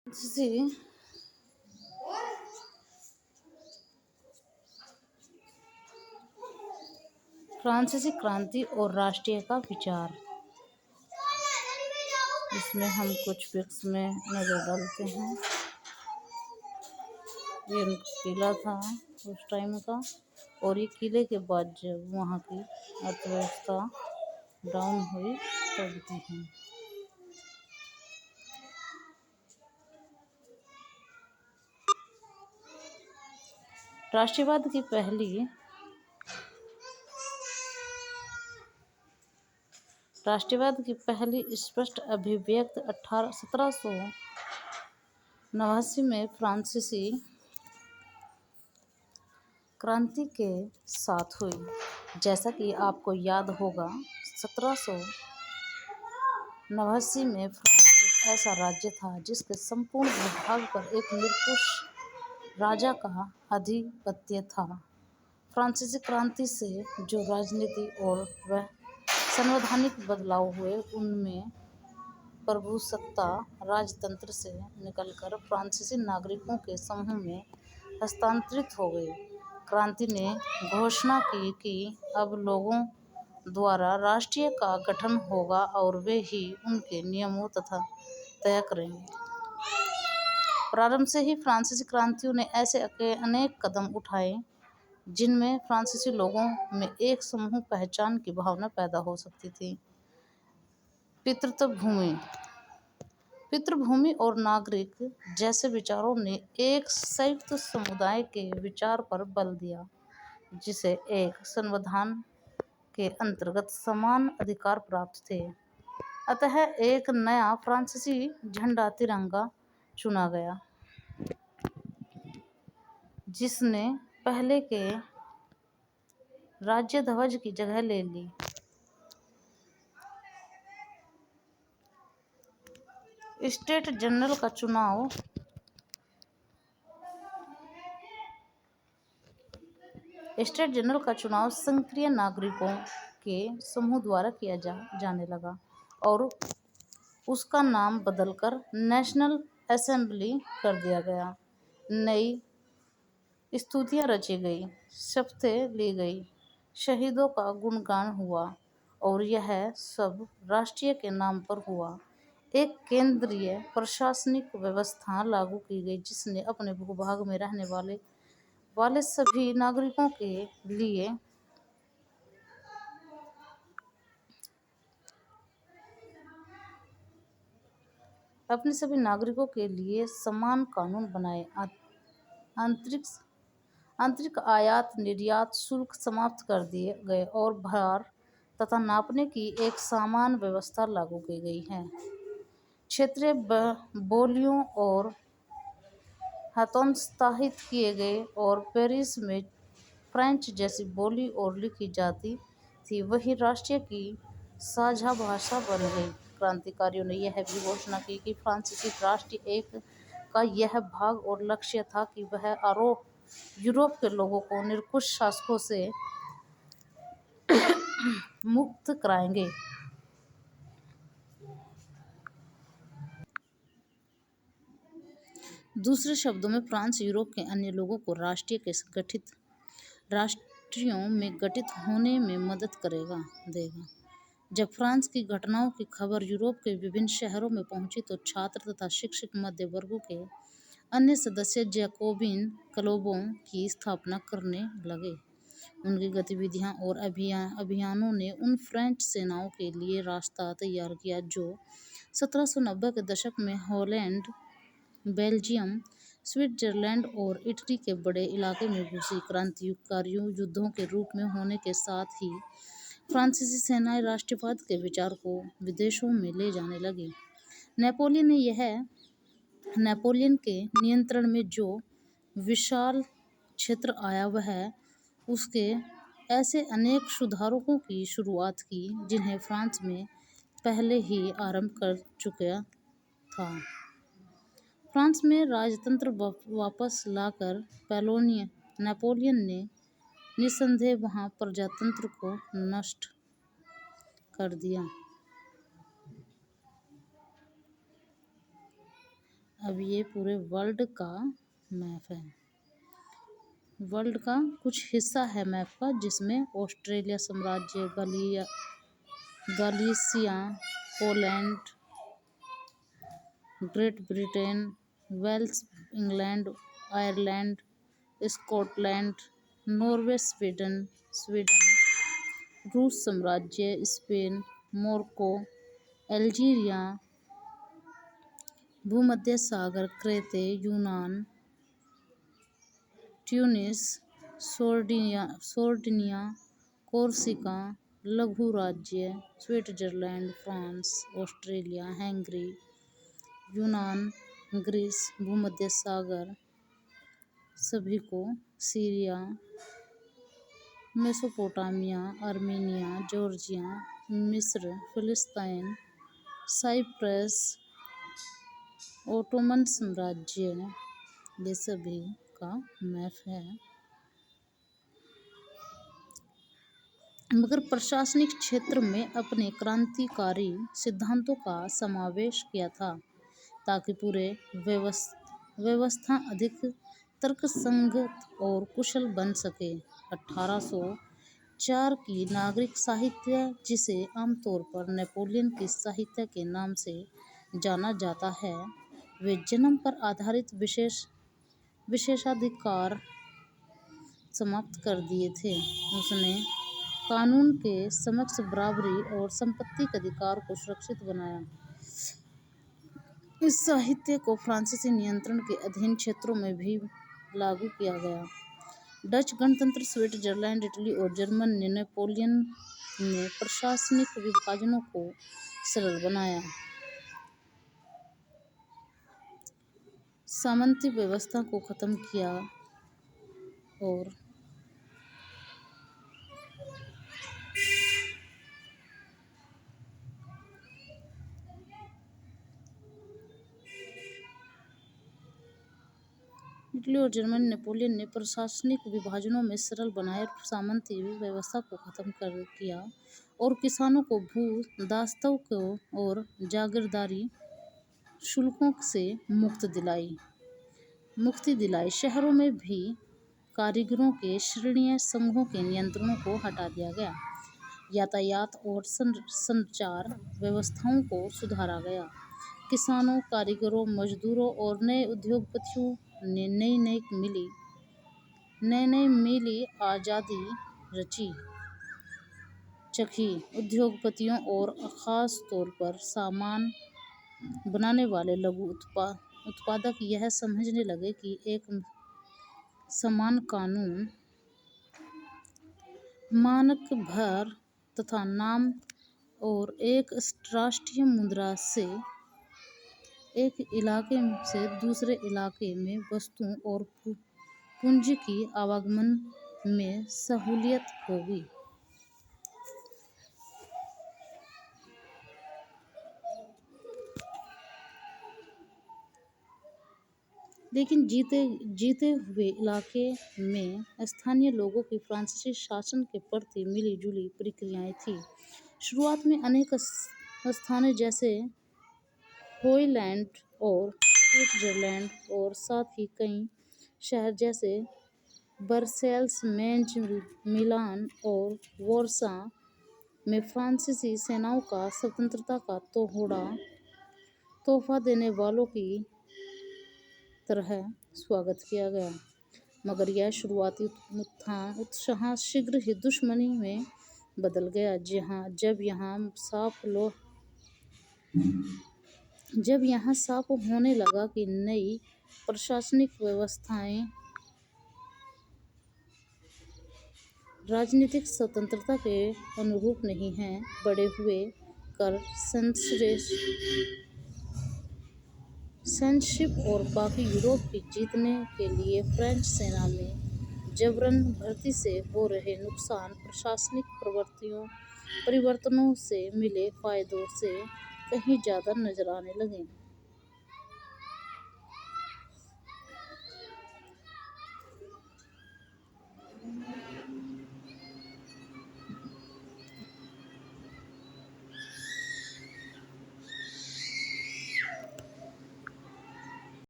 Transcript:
फ्रांसीसी फ्रांसीसी क्रांति और राष्ट्रीय का विचार। इसमें हम कुछ पिक्स में नजर डालते हैं। ये किला था उस टाइम का, और ये किले के बाद जब वहाँ की अर्थव्यवस्था डाउन हुई तब की है। राष्ट्रवाद की पहली स्पष्ट अभिव्यक्ति 1789 में फ्रांसीसी क्रांति के साथ हुई। जैसा कि आपको याद होगा, 1789 में फ्रांस एक ऐसा राज्य था जिसके संपूर्ण भूभाग पर एक निरंकुश राजा का आधिपत्य था। फ्रांसीसी क्रांति से जो राजनीति और वह संवैधानिक बदलाव हुए, उनमें प्रभुसत्ता राजतंत्र से निकलकर फ्रांसीसी नागरिकों के समूह में हस्तांतरित हो गई। क्रांति ने घोषणा की कि अब लोगों द्वारा राष्ट्र का गठन होगा और वे ही उनके नियमों तथा तय करेंगे। प्रारंभ से ही फ्रांसीसी क्रांतियों ने ऐसे अनेक कदम उठाए जिनमें फ्रांसीसी लोगों में एक समूह पहचान की भावना पैदा हो सकती थी। पितृभूमि और नागरिक जैसे विचारों ने एक संयुक्त समुदाय के विचार पर बल दिया, जिसे एक संविधान के अंतर्गत समान अधिकार प्राप्त थे। अतः एक नया फ्रांसीसी झंडा तिरंगा चुना गया, जिसने पहले के राज्य ध्वज की जगह ले ली। स्टेट जनरल का चुनाव सक्रिय नागरिकों के समूह द्वारा किया जाने लगा और उसका नाम बदलकर नेशनल असेंबली कर दिया गया। नई स्तुतियाँ रची गई, शपथें ली गई, शहीदों का गुणगान हुआ और यह सब राष्ट्र के नाम पर हुआ। एक केंद्रीय प्रशासनिक व्यवस्था लागू की गई, जिसने अपने भूभाग में रहने वाले सभी नागरिकों के लिए समान कानून बनाए। आंतरिक आयात निर्यात शुल्क समाप्त कर दिए गए और भार तथा नापने की एक समान व्यवस्था लागू की गई है। क्षेत्रीय बोलियों और हतोत्साहित किए गए और पेरिस में फ्रेंच जैसी बोली और लिखी जाती थी, वही राष्ट्र की साझा भाषा बन गई। क्रांतिकारियों ने यह भी घोषणा की कि फ्रांसीसी राष्ट्र एक का यह भाग और लक्ष्य था कि वह यूरोप के लोगों को निरंकुश शासकों से मुक्त कराएंगे। दूसरे शब्दों में, फ्रांस यूरोप के अन्य लोगों को राष्ट्रों में गठित होने में मदद देगा। जब फ्रांस की घटनाओं की खबर यूरोप के विभिन्न शहरों में पहुंची, तो छात्र तथा शिक्षित मध्य वर्गों के अन्य सदस्य जैकोबिन क्लबों की स्थापना करने लगे। उनकी गतिविधियां और अभियानों ने उन फ्रेंच सेनाओं के लिए रास्ता तैयार किया जो 1790 के दशक में हॉलैंड, बेल्जियम, स्विट्जरलैंड और इटली के बड़े इलाके में घुसी। क्रांतिकारी युद्धों के रूप में होने के साथ ही फ्रांसीसी सेनाएं राष्ट्रवाद के विचार को विदेशों में ले जाने लगी। नेपोलियन के नियंत्रण में जो विशाल क्षेत्र आया, वह उसके ऐसे अनेक सुधारों की शुरुआत की जिन्हें फ्रांस में पहले ही आरंभ कर चुका था। फ्रांस में राजतंत्र वापस लाकर नेपोलियन ने निस्संदेह वहाँ प्रजातंत्र को नष्ट कर दिया। अब ये पूरे वर्ल्ड का मैप है। वर्ल्ड का कुछ हिस्सा है मैप का, जिसमें ऑस्ट्रेलिया साम्राज्य, Galicia, Poland, Great Britain, Wales, England, Ireland, Scotland, Norway, Sweden, रूस साम्राज्य, स्पेन, मोरक्को, अल्जीरिया, भूमध्य सागर, क्रेते, यूनान, ट्यूनिस, सोर्डिनिया, कोर्सिका, लघु राज्य, स्विट्जरलैंड, फ्रांस, ऑस्ट्रेलिया, हंगरी, यूनान, ग्रीस, भूमध्य सागर सभी को, सीरिया, मेसोपोटामिया, आर्मेनिया, जॉर्जिया, मिस्र, फिलिस्तीन, साइप्रस, ओटोमन साम्राज्य, ये सभी का मैप है। मगर प्रशासनिक क्षेत्र में अपने क्रांतिकारी सिद्धांतों का समावेश किया था, ताकि पूरे व्यवस्था अधिक तर्कसंगत और कुशल बन सके। 1804 की नागरिक साहित्य, जिसे आमतौर पर नेपोलियन की साहित्य के नाम से जाना जाता है, वे जन्म पर आधारित विशेषाधिकार समाप्त कर दिए थे। उसने कानून के समक्ष बराबरी और संपत्ति के अधिकार को सुरक्षित बनाया। इस साहित्य को फ्रांसीसी नियंत्रण के अधीन क्षेत्रों में भी लागू किया गया। डच गणतंत्र, स्विट्जरलैंड, इटली और जर्मन ने नेपोलियन ने प्रशासनिक विभाजनों को सरल बनाया, सामंती व्यवस्था को खत्म किया और इटली और जर्मन नेपोलियन ने प्रशासनिक विभाजनों में सरल बनाए और सामंती व्यवस्था को खत्म कर किया और किसानों को भू दास्तों को और जागीरदारी शुल्कों से मुक्ति दिलाई। शहरों में भी कारीगरों के श्रेणीय संघों के नियंत्रणों को हटा दिया गया। यातायात और संचार व्यवस्थाओं को सुधारा गया। किसानों, कारीगरों, मजदूरों और नए उद्योगपतियों ने नई मिली आज़ादी चखी। उद्योगपतियों और खास तौर पर सामान बनाने वाले लघु उत्पादक यह समझने लगे कि एक समान कानून, मानक भर तथा नाम और एक राष्ट्रीय मुद्रा से एक इलाके से दूसरे इलाके में वस्तुओं और पूंजी की आवागमन में सहूलियत होगी। लेकिन जीते हुए इलाके में स्थानीय लोगों की फ्रांसीसी शासन के प्रति मिली जुली प्रतिक्रियाएं थी। शुरुआत में अनेक स्थानों जैसे होयलैंड और स्विट्जरलैंड और साथ ही कई शहर जैसे ब्रसेल्स, मेंज, मिलान और वारसा में फ्रांसीसी सेनाओं का स्वतंत्रता का तोहफा देने वालों की तरह स्वागत किया गया। मगर यह शुरुआती उत्साह शीघ्र ही दुश्मनी में बदल गया, जब यहाँ साफ होने लगा कि नई प्रशासनिक व्यवस्थाएं राजनीतिक स्वतंत्रता के अनुरूप नहीं हैं। बढ़े हुए कर, सेंसरशिप और बाकी यूरोप की जीतने के लिए फ्रेंच सेना में जबरन भर्ती से हो रहे नुकसान प्रशासनिक परिवर्तनों से मिले फायदों से कहीं ज़्यादा नजर आने लगे।